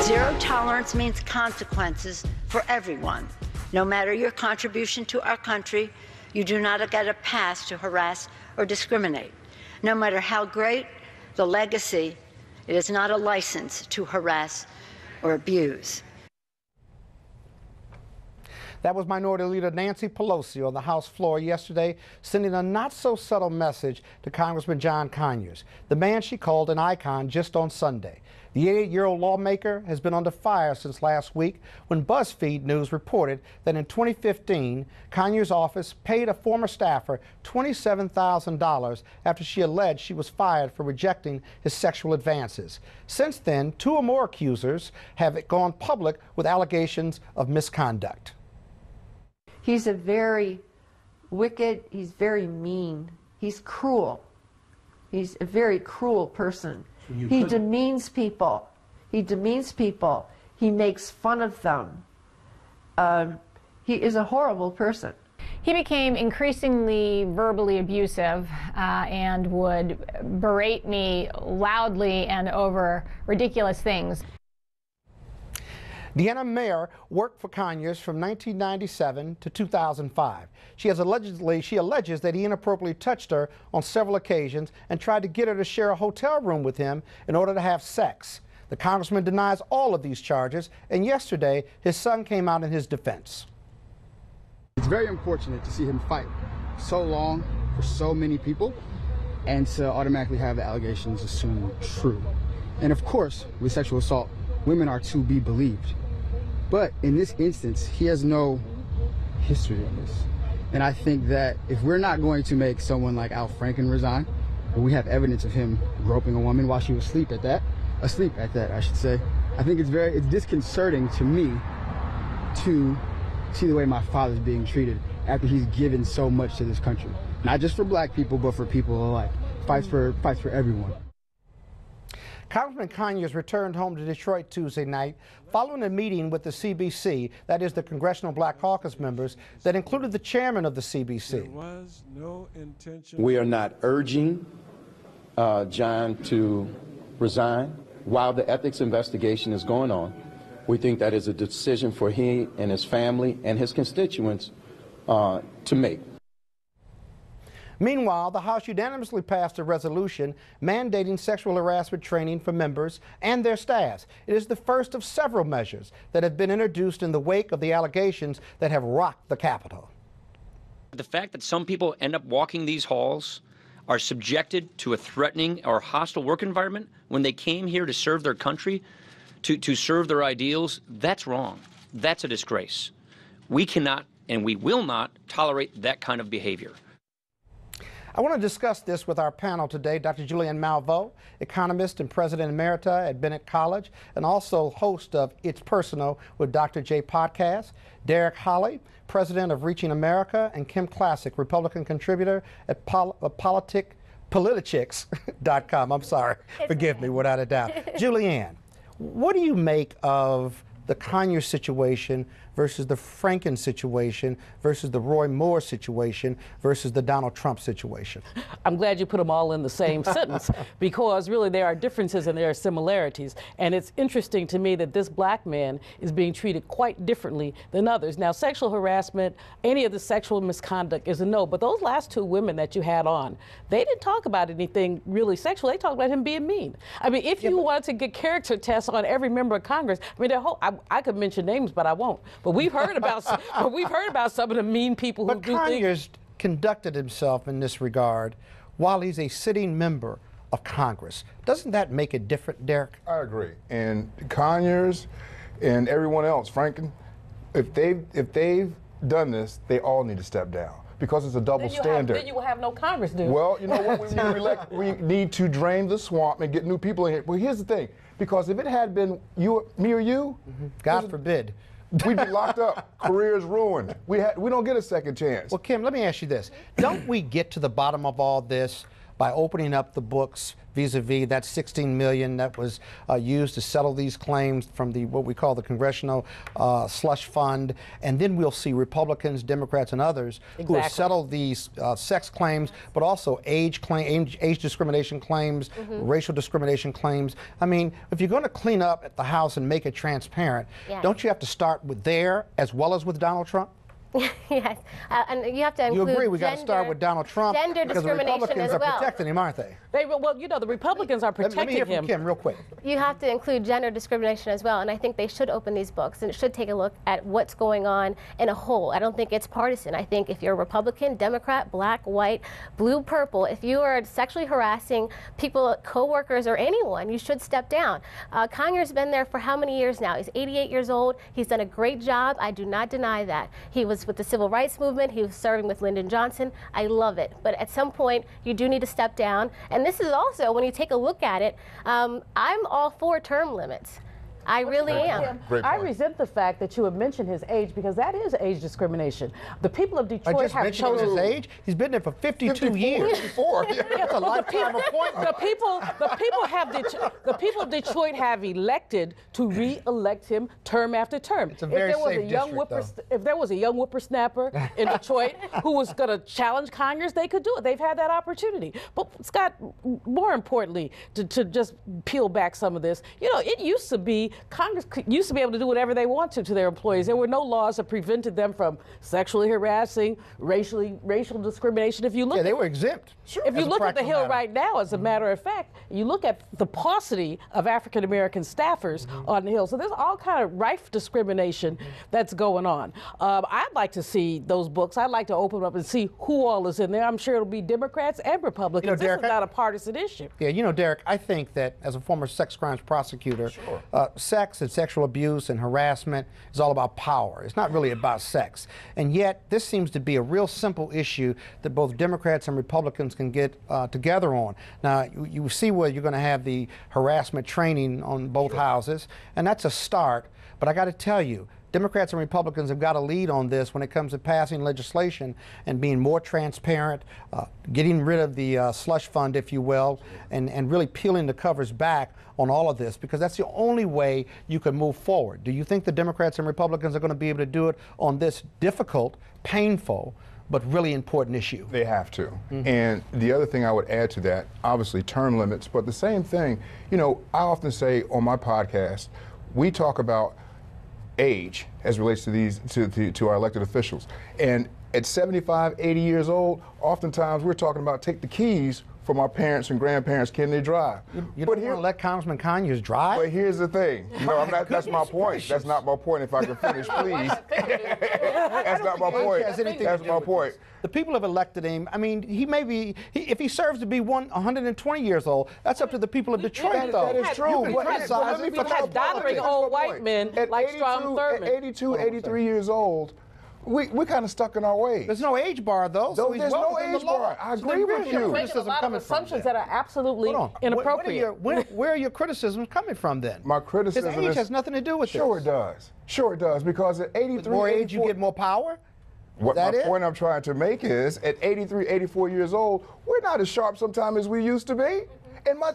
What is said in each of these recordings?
Zero tolerance means consequences for everyone. No matter your contribution to our country, you do not get a pass to harass or discriminate. No matter how great the legacy, it is not a license to harass or abuse. That was Minority Leader Nancy Pelosi on the House floor yesterday, sending a not-so-subtle message to Congressman John Conyers, the man she called an icon just on Sunday. The 88-year-old lawmaker has been under fire since last week when BuzzFeed News reported that in 2015, Conyers' office paid a former staffer $27,000 after she alleged she was fired for rejecting his sexual advances. Since then, two or more accusers have gone public with allegations of misconduct. He's a very wicked, he's very mean, he's cruel. He's a very cruel person. He demeans people. He demeans people. He makes fun of them. He is a horrible person. He became increasingly verbally abusive and would berate me loudly and over ridiculous things. Deanna Mayer worked for Conyers from 1997 to 2005. She alleges that he inappropriately touched her on several occasions and tried to get her to share a hotel room with him in order to have sex. The congressman denies all of these charges, and yesterday his son came out in his defense. It's very unfortunate to see him fight so long for so many people and to automatically have the allegations assumed true. And of course, with sexual assault, women are to be believed. But in this instance, he has no history of this. And I think that if we're not going to make someone like Al Franken resign, or we have evidence of him groping a woman while she was asleep at that, I should say, I think it's disconcerting to me to see the way my father's being treated after he's given so much to this country. Not just for black people, but for people alike. Fights for everyone. Congressman Conyers returned home to Detroit Tuesday night following a meeting with the CBC, that is the Congressional Black Caucus members, that included the chairman of the CBC. There was no intention. We are not urging John to resign while the ethics investigation is going on. We think that is a decision for he and his family and his constituents to make. Meanwhile, the House unanimously passed a resolution mandating sexual harassment training for members and their staffs. It is the first of several measures that have been introduced in the wake of the allegations that have rocked the Capitol. The fact that some people end up walking these halls, are subjected to a threatening or hostile work environment when they came here to serve their country, to serve their ideals, that's wrong. That's a disgrace. We cannot and we will not tolerate that kind of behavior. I want to discuss this with our panel today. Dr. Julianne Malveaux, economist and president emerita at Bennett College, and also host of It's Personal with Dr. J podcast. Derek Holley, president of Reaching America, and Kim Classic, Republican contributor at Politichicks.com. I'm sorry, forgive me, without a doubt. Julianne, what do you make of the Conyers situation versus the Franken situation versus the Roy Moore situation versus the Donald Trump situation? I'm glad you put them all in the same sentence, because really there are differences and there are similarities. And it's interesting to me that this black man is being treated quite differently than others. Now, sexual harassment, any of the sexual misconduct is a no, but those last two women that you had on, they didn't talk about anything really sexual. They talked about him being mean. I mean, if you wanted to get character tests on every member of Congress, I mean, I could mention names, but I won't. But we've heard about some of the mean people who do things. But Conyers conducted himself in this regard while he's a sitting member of Congress. Doesn't that make it different, Derek? I agree. And Conyers and everyone else, Franken, if they've done this, they all need to step down, because it's a double standard. Then you will have no Congress, dude. Well, you know what? We need to drain the swamp and get new people in here. Well, here's the thing. Because if it had been me or you, God forbid, we'd be locked up, careers ruined. We don't get a second chance. Well, Kim, let me ask you this. Don't we get to the bottom of all this by opening up the books vis-a-vis that $16 million that was used to settle these claims from the what we call the Congressional Slush Fund, and then we'll see Republicans, Democrats, and others who have settled these sex claims, but also age discrimination claims, racial discrimination claims. I mean, if you're going to clean up at the House and make it transparent, don't you have to start with there as well as with Donald Trump? Yes, and you have to include You agree we got to start with Donald Trump because the Republicans are protecting him, aren't they? Well, you know, the Republicans are protecting Let me hear from him. Kim real quick. You have to include gender discrimination as well, and I think they should open these books and it should take a look at what's going on in a whole. I don't think it's partisan. I think if you're a Republican, Democrat, black, white, blue, purple, if you are sexually harassing people, co-workers, or anyone, you should step down. Conyers has been there for how many years now? He's 88 years old. He's done a great job. I do not deny that. He was with the Civil Rights Movement. He was serving with Lyndon Johnson. I love it. But at some point, you do need to step down. And this is also, when you take a look at it, I'm all for term limits. I really am. I resent the fact that you have mentioned his age because that is age discrimination. The people of Detroit have chosen his age. He's been there for 52 years. 54. That's a lifetime appointment. The people of Detroit have elected to re-elect him term after term. It's a very safe district, though. If there was a young whippersnapper in Detroit who was going to challenge Conyers, they could do it. They've had that opportunity. But Scott, more importantly, to just peel back some of this, you know, it used to be Congress used to be able to do whatever they wanted to their employees. There were no laws that prevented them from sexually harassing, racial discrimination. If you look, they were exempt. Sure. If you look at the Hill right now, as a matter of fact, you look at the paucity of African American staffers on the Hill. So there's all kind of rife discrimination that's going on. I'd like to see those books. I'd like to open them up and see who all is in there. I'm sure it'll be Democrats and Republicans. You know, Derek, this is not a partisan issue. Yeah, you know, Derek, I think that as a former sex crimes prosecutor, sex and sexual abuse and harassment is all about power. It's not really about sex. And yet, this seems to be a real simple issue that both Democrats and Republicans can get together on. Now, you see where you're going to have the harassment training on both houses, and that's a start. But I got to tell you, Democrats and Republicans have got to lead on this when it comes to passing legislation and being more transparent, getting rid of the slush fund, if you will, and really peeling the covers back on all of this, because that's the only way you can move forward. Do you think the Democrats and Republicans are going to be able to do it on this difficult, painful, but really important issue? They have to. And the other thing I would add to that, obviously term limits, but the same thing, you know, I often say on my podcast, we talk about age as relates to these to our elected officials. And at 75, 80 years old, oftentimes we're talking about take the keys from our parents and grandparents, can they drive? You don't want to let Congressman Conyers drive? But here's the thing. No, I'm not, that's my point. That's not my point. If I can finish, please. That's not my point. That's my point. The people have elected him. I mean, he may be, if he serves to be 120 years old, that's up to the people of Detroit, though. That is true. You can criticize him. We've had doddering old white men like Strom Thurmond. At 82, 83 years old, we're kind of stuck in our ways. There's no age bar, though. So there's no age bar. I agree with you. You're making a lot of assumptions that are absolutely inappropriate. Where are your criticisms coming from, then? My criticism His age has nothing to do with this. Sure it does. Sure it does. Because at 83, with more age, you get more power? What my point I'm trying to make is, at 83, 84 years old, we're not as sharp sometimes as we used to be.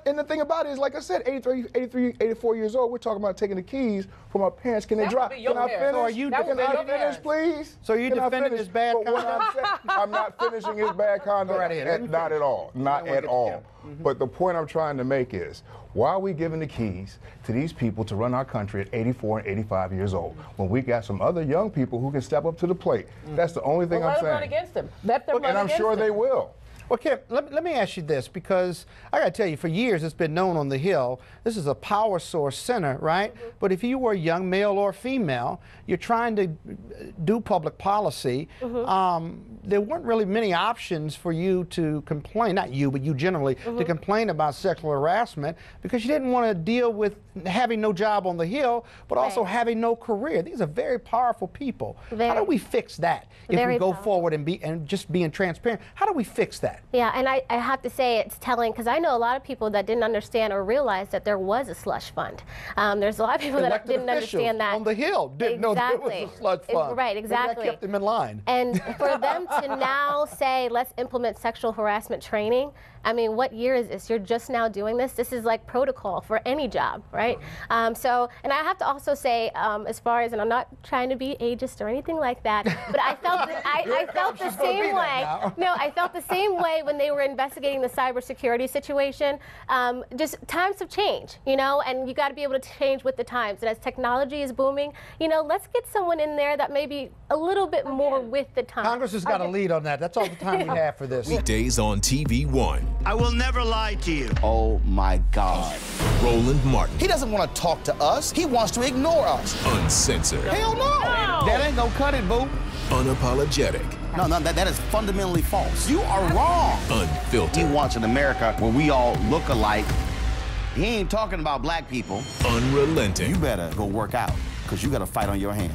And the thing about it is, like I said, 83, 84 years old, we're talking about taking the keys from our parents. Can they drive? Can I finish? Can I finish, please? So you defending his bad conduct? I'm not finishing his bad conduct. Not at all. Not at all. But the point I'm trying to make is, why are we giving the keys to these people to run our country at 84 and 85 years old when we got some other young people who can step up to the plate? That's the only thing I'm saying. Let them run against him. Let them run against him. And I'm sure they will. Well, Kim, let me ask you this, because I got to tell you, for years it's been known on the Hill, this is a power source center, right? But if you were a young male or female, you're trying to do public policy, there weren't really many options for you to complain, not you, but you generally, to complain about sexual harassment, because you didn't want to deal with having no job on the Hill, but also having no career. These are very powerful people. How do we fix that if we go forward and just being transparent? How do we fix that? Yeah, and I have to say it's telling, because I know a lot of people that didn't understand or realize that there was a slush fund. There's a lot of people that didn't understand that. On the Hill didn't know there was a slush fund. Right, exactly. That kept them in line. And for them to now say, let's implement sexual harassment training, I mean, what year is this? You're just now doing this? This is like protocol for any job, right? And I have to also say, as far as, and I'm not trying to be ageist or anything like that, but I felt I felt the same way. No, I felt the same way when they were investigating the cybersecurity situation. Just times have changed, you know, and you got to be able to change with the times. And as technology is booming, you know, let's get someone in there that may be a little bit more with the times. Congress has got a lead on that. That's all the time we have for this. Weekdays on TV One. I will never lie to you. Oh my God. Roland Martin. He doesn't want to talk to us. He wants to ignore us. Uncensored. Hell no. That ain't gonna cut it, boo. Unapologetic. No, that is fundamentally false. You are wrong. Unfiltered. He wants an America where we all look alike. He ain't talking about black people. Unrelenting. You better go work out, because you got a fight on your hands.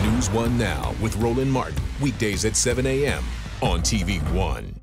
NewsOne Now with Roland Martin. Weekdays at 7 a.m. on TV One.